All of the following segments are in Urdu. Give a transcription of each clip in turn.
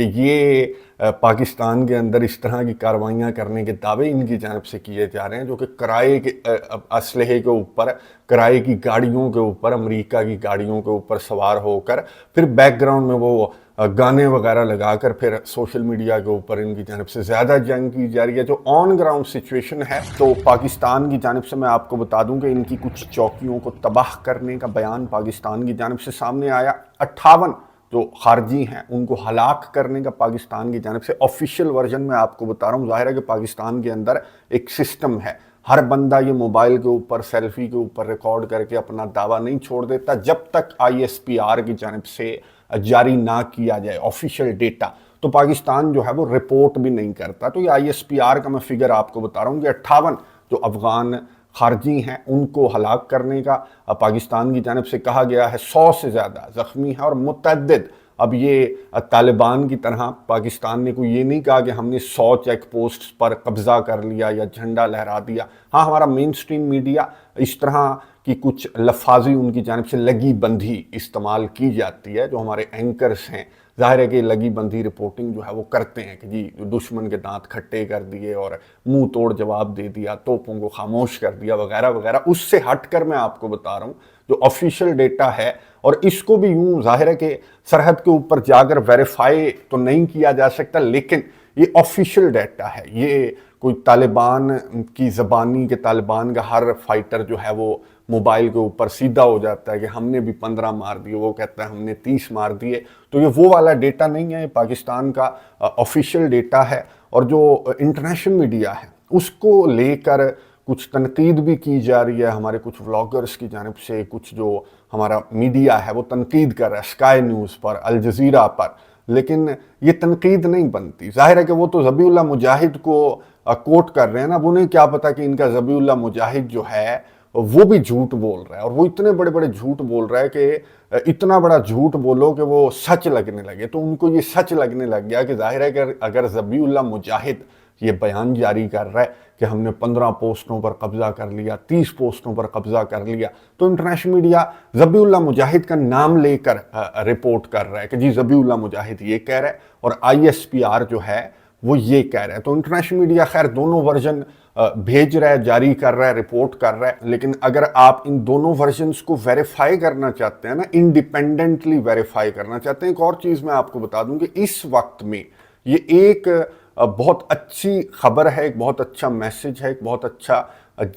کہ یہ پاکستان کے اندر اس طرح کی کارروائیاں کرنے کے دعوے ان کی جانب سے کیے جا رہے ہیں جو کہ کرائے کے اسلحے کے اوپر، کرائے کی گاڑیوں کے اوپر، امریکہ کی گاڑیوں کے اوپر سوار ہو کر پھر بیک گراؤنڈ میں وہ گانے وغیرہ لگا کر پھر سوشل میڈیا کے اوپر ان کی جانب سے زیادہ جنگ کی جا رہی ہے۔ جو آن گراؤنڈ سچویشن ہے تو پاکستان کی جانب سے میں آپ کو بتا دوں کہ ان کی کچھ چوکیوں کو تباہ کرنے کا بیان پاکستان کی جانب سے سامنے آیا۔ 58 جو خارجی ہیں ان کو ہلاک کرنے کا پاکستان کی جانب سے آفیشیل ورژن میں آپ کو بتا رہا ہوں۔ ظاہر ہے کہ پاکستان کے اندر ایک سسٹم ہے، ہر بندہ یہ موبائل کے اوپر سیلفی کے اوپر ریکارڈ کر کے اپنا دعویٰ نہیں چھوڑ دیتا جب تک ISPR کی جانب سے جاری نہ کیا جائے آفیشیل ڈیٹا، تو پاکستان جو ہے وہ رپورٹ بھی نہیں کرتا۔ تو یہ ISPR کا میں فگر آپ کو بتا رہا ہوں کہ 58 جو افغان خارجی ہیں ان کو ہلاک کرنے کا پاکستان کی جانب سے کہا گیا ہے۔ 100 سے زیادہ زخمی ہیں اور متعدد، اب یہ طالبان کی طرح پاکستان نے کوئی یہ نہیں کہا کہ ہم نے 100 چیک پوسٹ پر قبضہ کر لیا یا جھنڈا لہرا دیا۔ ہاں، ہمارا مین سٹریم میڈیا اس طرح کی کچھ لفاظی ان کی جانب سے لگی بندھی استعمال کی جاتی ہے، جو ہمارے اینکرز ہیں ظاہر ہے کہ لگی بندھی رپورٹنگ جو ہے وہ کرتے ہیں کہ جی دشمن کے دانت کھٹے کر دیے اور منہ توڑ جواب دے دیا، توپوں کو خاموش کر دیا وغیرہ وغیرہ۔ اس سے ہٹ کر میں آپ کو بتا رہا ہوں جو آفیشیل ڈیٹا ہے، اور اس کو بھی یوں ظاہر ہے کہ سرحد کے اوپر جا کر ویریفائی تو نہیں کیا جا سکتا، لیکن یہ آفیشیل ڈیٹا ہے۔ یہ کوئی طالبان کی زبانی کہ طالبان کا ہر فائٹر جو ہے وہ موبائل کے اوپر سیدھا ہو جاتا ہے کہ ہم نے بھی 15 مار دیے، وہ کہتا ہے ہم نے 30 مار دیے، تو یہ وہ والا ڈیٹا نہیں ہے، یہ پاکستان کا آفیشیل ڈیٹا ہے۔ اور جو انٹرنیشنل میڈیا ہے اس کو لے کر کچھ تنقید بھی کی جا رہی ہے، ہمارے کچھ ولاگرز کی جانب سے، کچھ جو ہمارا میڈیا ہے وہ تنقید کر رہا ہے اسکائی نیوز پر، الجزیرہ پر، لیکن یہ تنقید نہیں بنتی۔ ظاہر ہے کہ وہ تو ذبیح اللہ مجاہد کو کوٹ کر رہے ہیں نا، اب انہیں کیا پتا کہ ان کا ذبیح اللہ مجاہد جو ہے وہ بھی جھوٹ بول رہا ہے، اور وہ اتنے بڑے بڑے جھوٹ بول رہا ہے کہ اتنا بڑا جھوٹ بولو کہ وہ سچ لگنے لگے۔ تو ان کو یہ سچ لگنے لگ گیا کہ ظاہر ہے کہ اگر ذبیح اللہ مجاہد یہ بیان جاری کر رہا ہے کہ ہم نے 15 پوسٹوں پر قبضہ کر لیا، 30 پوسٹوں پر قبضہ کر لیا، تو انٹرنیشنل میڈیا ذبیح اللہ مجاہد کا نام لے کر رپورٹ کر رہا ہے کہ جی ذبیح اللہ مجاہد یہ کہہ رہا ہے اور ISPR جو ہے وہ یہ کہہ رہا ہے۔ تو انٹرنیشنل میڈیا خیر دونوں ورژن بھیج رہا ہے، جاری کر رہا ہے، رپورٹ کر رہا ہے، لیکن اگر آپ ان دونوں ورژنز کو ویریفائی کرنا چاہتے ہیں نا، انڈیپینڈنٹلی ویریفائی کرنا چاہتے ہیں، ایک اور چیز میں آپ کو بتا دوں کہ اس وقت میں یہ ایک بہت اچھی خبر ہے، ایک بہت اچھا میسج ہے، ایک بہت اچھا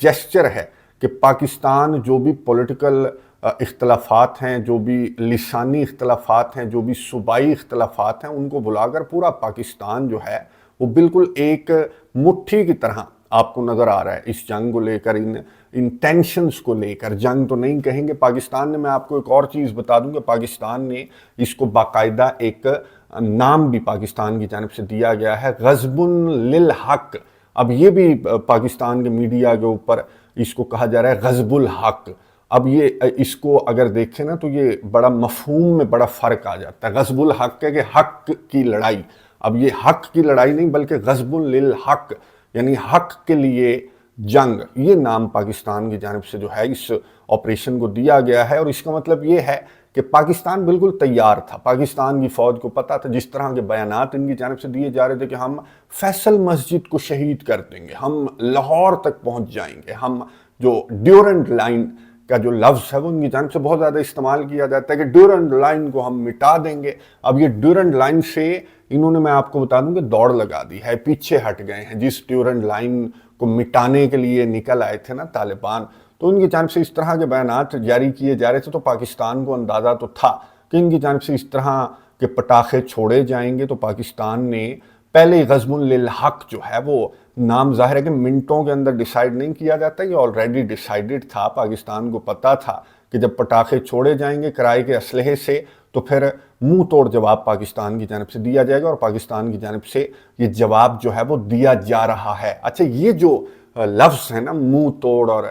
جیسچر ہے کہ پاکستان جو بھی پولیٹیکل اختلافات ہیں، جو بھی لسانی اختلافات ہیں، جو بھی صوبائی اختلافات ہیں، ان کو بلا کر پورا پاکستان جو ہے وہ بالکل ایک مٹھی کی طرح آپ کو نظر آ رہا ہے اس جنگ کو لے کر، ان ٹینشنز کو لے کر۔ جنگ تو نہیں کہیں گے پاکستان نے، میں آپ کو ایک اور چیز بتا دوں کہ پاکستان نے اس کو باقاعدہ ایک نام بھی پاکستان کی جانب سے دیا گیا ہے، غضب للحق۔ اب یہ بھی پاکستان کے میڈیا کے اوپر اس کو کہا جا رہا ہے غضب الحق۔ اب یہ اس کو اگر دیکھیں نا تو یہ بڑا مفہوم میں بڑا فرق آ جاتا ہے۔ غضب الحق ہے کہ حق کی لڑائی، اب یہ حق کی لڑائی نہیں بلکہ غضب للحق، یعنی حق کے لیے جنگ، یہ نام پاکستان کی جانب سے جو ہے اس آپریشن کو دیا گیا ہے۔ اور اس کا مطلب یہ ہے کہ پاکستان بالکل تیار تھا، پاکستان کی فوج کو پتا تھا، جس طرح کے بیانات ان کی جانب سے دیے جا رہے تھے کہ ہم فیصل مسجد کو شہید کر دیں گے، ہم لاہور تک پہنچ جائیں گے، ہم جو ڈیورنٹ لائن کا جو لفظ ہے وہ ان کی جانب سے بہت زیادہ استعمال کیا جاتا ہے کہ ڈیورنٹ لائن کو ہم مٹا دیں گے۔ اب یہ ڈیورنٹ لائن سے انہوں نے، میں آپ کو بتا دوں کہ دوڑ لگا دی ہے، پیچھے ہٹ گئے ہیں۔ جس ڈیورنٹ لائن کو مٹانے کے لیے نکل آئے تھے نا طالبان، تو ان کی جانب سے اس طرح کے بیانات جاری کیے جا رہے تھے، تو پاکستان کو اندازہ تو تھا کہ ان کی جانب سے اس طرح کے پٹاخے چھوڑے جائیں گے۔ تو پاکستان نے پہلے غضب للحق جو ہے وہ نام ظاہر ہے کہ منٹوں کے اندر ڈیسائیڈ نہیں کیا جاتا، یہ آلریڈی ڈیسائیڈڈ تھا، پاکستان کو پتا تھا کہ جب پٹاخے چھوڑے جائیں گے کرائے کے اسلحے سے تو پھر منہ توڑ جواب پاکستان کی جانب سے دیا جائے گا، اور پاکستان کی جانب سے یہ جواب جو ہے وہ دیا جا رہا ہے۔ اچھا، یہ جو لفظ ہے نا منہ توڑ اور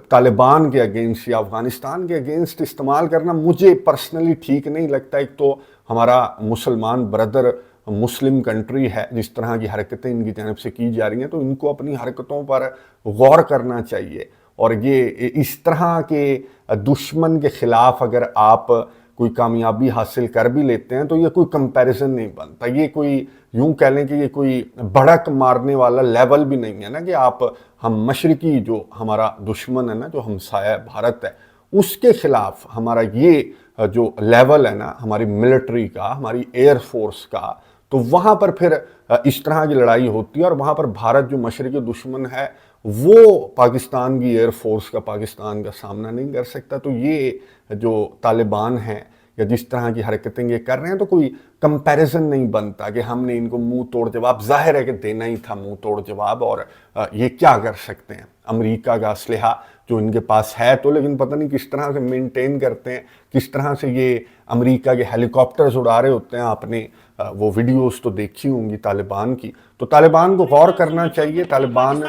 طالبان کے اگینسٹ یا افغانستان کے اگینسٹ استعمال کرنا مجھے پرسنلی ٹھیک نہیں لگتا۔ ایک تو ہمارا مسلمان بردر مسلم کنٹری ہے، جس طرح کی حرکتیں ان کی جانب سے کی جا رہی ہیں تو ان کو اپنی حرکتوں پر غور کرنا چاہیے، اور یہ اس طرح کے دشمن کے خلاف اگر آپ کوئی کامیابی حاصل کر بھی لیتے ہیں تو یہ کوئی کمپیریزن نہیں بنتا، یہ کوئی یوں کہہ لیں کہ یہ کوئی بڑک مارنے والا لیول بھی نہیں ہے نا کہ آپ ہم مشرقی جو ہمارا دشمن ہے نا، جو ہمسایہ بھارت ہے، اس کے خلاف ہمارا یہ جو لیول ہے نا ہماری ملٹری کا، ہماری ایئر فورس کا، تو وہاں پر پھر اس طرح کی لڑائی ہوتی ہے، اور وہاں پر بھارت جو مشرقی دشمن ہے وہ پاکستان کی ایئر فورس کا، پاکستان کا سامنا نہیں کر سکتا۔ تو یہ جو طالبان ہیں یا جس طرح کی حرکتیں یہ کر رہے ہیں تو کوئی کمپیریزن نہیں بنتا کہ ہم نے ان کو منہ توڑ جواب، ظاہر ہے کہ دینا ہی تھا منہ توڑ جواب، اور یہ کیا کر سکتے ہیں، امریکہ کا اسلحہ جو ان کے پاس ہے تو، لیکن پتہ نہیں کس طرح سے مینٹین کرتے ہیں، کس طرح سے یہ امریکہ کے ہیلی کاپٹرز اڑا رہے ہوتے ہیں۔ آپ نے وہ ویڈیوز تو دیکھی ہوں گی طالبان کی، تو طالبان کو غور کرنا چاہیے۔ طالبان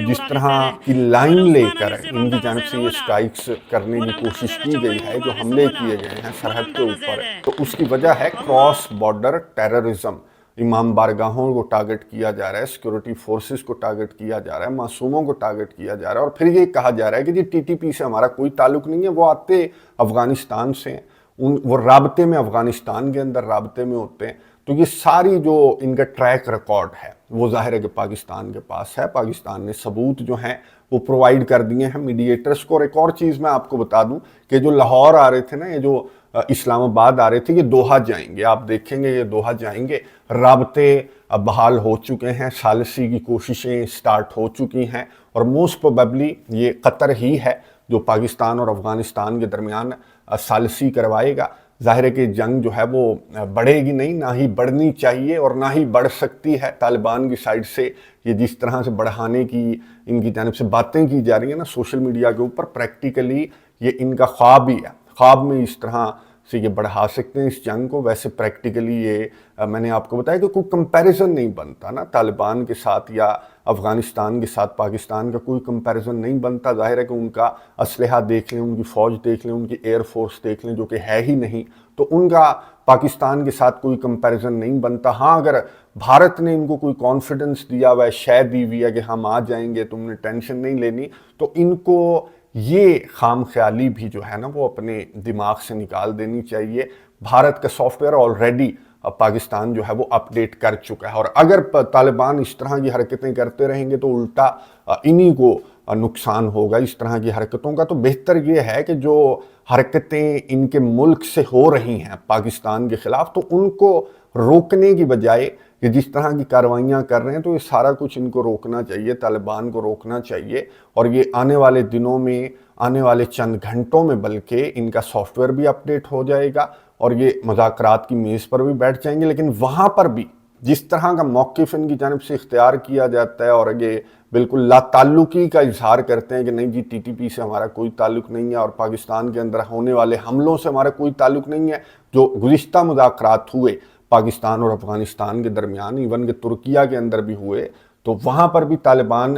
جس طرح کی لائن لے کر ان کی جانب سے یہ اسٹرائکس کرنے کی کوشش کی گئی ہے، جو حملے کیے گئے ہیں سرحد کے اوپر، تو اس کی وجہ ہے کراس بارڈر ٹیررزم۔ امام بارگاہوں کو ٹارگٹ کیا جا رہا ہے، سیکورٹی فورسز کو ٹارگٹ کیا جا رہا ہے، معصوموں کو ٹارگٹ کیا جا رہا ہے، اور پھر یہ کہا جا رہا ہے کہ جی ٹی ٹی پی سے ہمارا کوئی تعلق نہیں ہے، وہ آتے افغانستان سے ہیں، وہ رابطے میں افغانستان کے اندر رابطے میں ہوتے ہیں۔ تو یہ ساری جو ان کا ٹریک ریکارڈ ہے وہ ظاہر ہے کہ پاکستان کے پاس ہے، پاکستان نے ثبوت جو ہیں وہ پرووائڈ کر دیے ہیں میڈیٹرز کو۔ اور ایک اور چیز میں آپ کو بتا دوں کہ جو لاہور آ رہے تھے نا، یہ جو اسلام آباد آ رہے تھے، یہ دوحہ جائیں گے، آپ دیکھیں گے یہ دوحہ جائیں گے، رابطے بحال ہو چکے ہیں، ثالثی کی کوششیں سٹارٹ ہو چکی ہیں، اور موسٹ پروبیبلی یہ قطر ہی ہے جو پاکستان اور افغانستان کے درمیان ثالثی کروائے گا۔ ظاہر ہے کہ جنگ جو ہے وہ بڑھے گی نہیں، نہ ہی بڑھنی چاہیے اور نہ ہی بڑھ سکتی ہے۔ طالبان کی سائڈ سے یہ جس طرح سے بڑھانے کی ان کی جانب سے باتیں کی جا رہی ہیں نا سوشل میڈیا کے اوپر، پریکٹیکلی یہ ان کا خواب ہی ہے، خواب میں اس طرح سے یہ بڑھا سکتے ہیں اس جنگ کو۔ ویسے پریکٹیکلی یہ میں نے آپ کو بتایا کہ کوئی کمپیریزن نہیں بنتا نا طالبان کے ساتھ یا افغانستان کے ساتھ، پاکستان کا کوئی کمپیریزن نہیں بنتا۔ ظاہر ہے کہ ان کا اسلحہ دیکھ لیں، ان کی فوج دیکھ لیں، ان کی ایئر فورس دیکھ لیں جو کہ ہے ہی نہیں، تو ان کا پاکستان کے ساتھ کوئی کمپیریزن نہیں بنتا۔ ہاں اگر بھارت نے ان کو کوئی کانفیڈنس دیا ہوا ہے، شے دی ہوئی ہے کہ ہم آ جائیں گے، تم نے ٹینشن نہیں لینی، تو ان کو یہ خام خیالی بھی جو ہے نا وہ اپنے دماغ سے نکال دینی چاہیے۔ بھارت کا سافٹ ویئر آلریڈی پاکستان جو ہے وہ اپڈیٹ کر چکا ہے، اور اگر طالبان اس طرح کی حرکتیں کرتے رہیں گے تو الٹا انہی کو نقصان ہوگا اس طرح کی حرکتوں کا۔ تو بہتر یہ ہے کہ جو حرکتیں ان کے ملک سے ہو رہی ہیں پاکستان کے خلاف، تو ان کو روکنے کی بجائے کہ جس طرح کی کارروائیاں کر رہے ہیں تو یہ سارا کچھ ان کو روکنا چاہیے، طالبان کو روکنا چاہیے، اور یہ آنے والے دنوں میں، آنے والے چند گھنٹوں میں بلکہ ان کا سافٹ ویئر بھی اپڈیٹ ہو جائے گا اور یہ مذاکرات کی میز پر بھی بیٹھ جائیں گے۔ لیکن وہاں پر بھی جس طرح کا موقف ان کی جانب سے اختیار کیا جاتا ہے اور یہ بالکل لا تعلقی کا اظہار کرتے ہیں کہ نہیں جی ٹی ٹی پی سے ہمارا کوئی تعلق نہیں ہے اور پاکستان کے اندر ہونے والے حملوں سے ہمارا کوئی تعلق نہیں ہے، جو گزشتہ مذاکرات ہوئے پاکستان اور افغانستان کے درمیان، ایون کہ ترکیہ کے اندر بھی ہوئے، تو وہاں پر بھی طالبان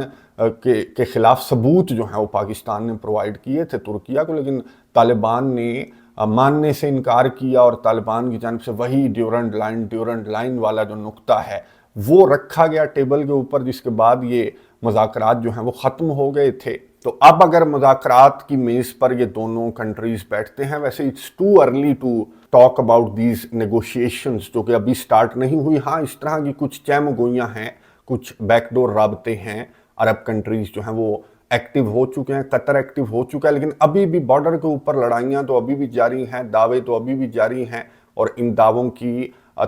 کے خلاف ثبوت جو ہیں وہ پاکستان نے پرووائڈ کیے تھے ترکیہ کو، لیکن طالبان نے ماننے سے انکار کیا، اور طالبان کی جانب سے وہی ڈیورنڈ لائن والا جو نقطہ ہے وہ رکھا گیا ٹیبل کے اوپر، جس کے بعد یہ مذاکرات جو ہیں وہ ختم ہو گئے تھے۔ تو اب اگر مذاکرات کی میز پر یہ دونوں کنٹریز بیٹھتے ہیں، ویسے it's too early to talk about these negotiations جو کہ ابھی سٹارٹ نہیں ہوئی۔ ہاں اس طرح کی کچھ چہم گوئیاں ہیں، کچھ بیک ڈور رابطے ہیں، عرب کنٹریز جو ہیں وہ ایکٹیو ہو چکے ہیں، قطر ایکٹیو ہو چکا ہے، لیکن ابھی بھی بارڈر کے اوپر لڑائیاں تو ابھی بھی جاری ہیں، دعوے تو ابھی بھی جاری ہیں، اور ان دعووں کی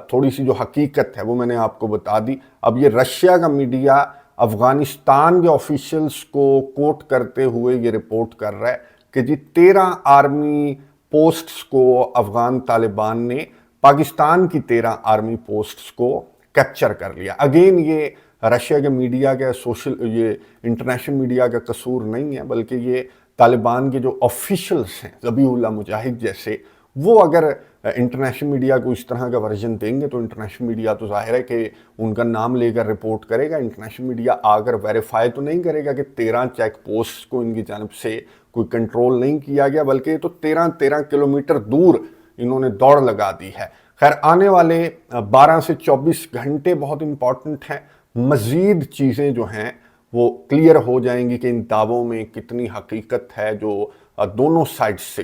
تھوڑی سی جو حقیقت ہے وہ میں نے آپ کو بتا دی۔ اب یہ رشیا کا میڈیا افغانستان کے آفیشلز کو کوٹ کرتے ہوئے یہ رپورٹ کر رہا ہے کہ جی 13 آرمی پوسٹس کو افغان طالبان نے پاکستان کی 13 آرمی پوسٹس کو کیپچر کر لیا۔ اگین یہ رشیا کے میڈیا کا یہ انٹرنیشنل میڈیا کا قصور نہیں ہے، بلکہ یہ طالبان کے جو آفیشلز ہیں، ذبیح اللہ مجاہد جیسے، وہ اگر انٹرنیشنل میڈیا کو اس طرح کا ورژن دیں گے تو انٹرنیشنل میڈیا تو ظاہر ہے کہ ان کا نام لے کر رپورٹ کرے گا۔ انٹرنیشنل میڈیا آ کر ویریفائی تو نہیں کرے گا کہ 13 چیک پوسٹ کو ان کی جانب سے کوئی کنٹرول نہیں کیا گیا، بلکہ تو 13 کلومیٹر دور انہوں نے دوڑ لگا دی ہے۔ خیر، آنے والے 12 سے 24 گھنٹے بہت امپورٹنٹ ہیں، مزید چیزیں جو ہیں وہ کلیئر ہو جائیں گی کہ ان دعووں میں کتنی حقیقت ہے جو دونوں سائڈ سے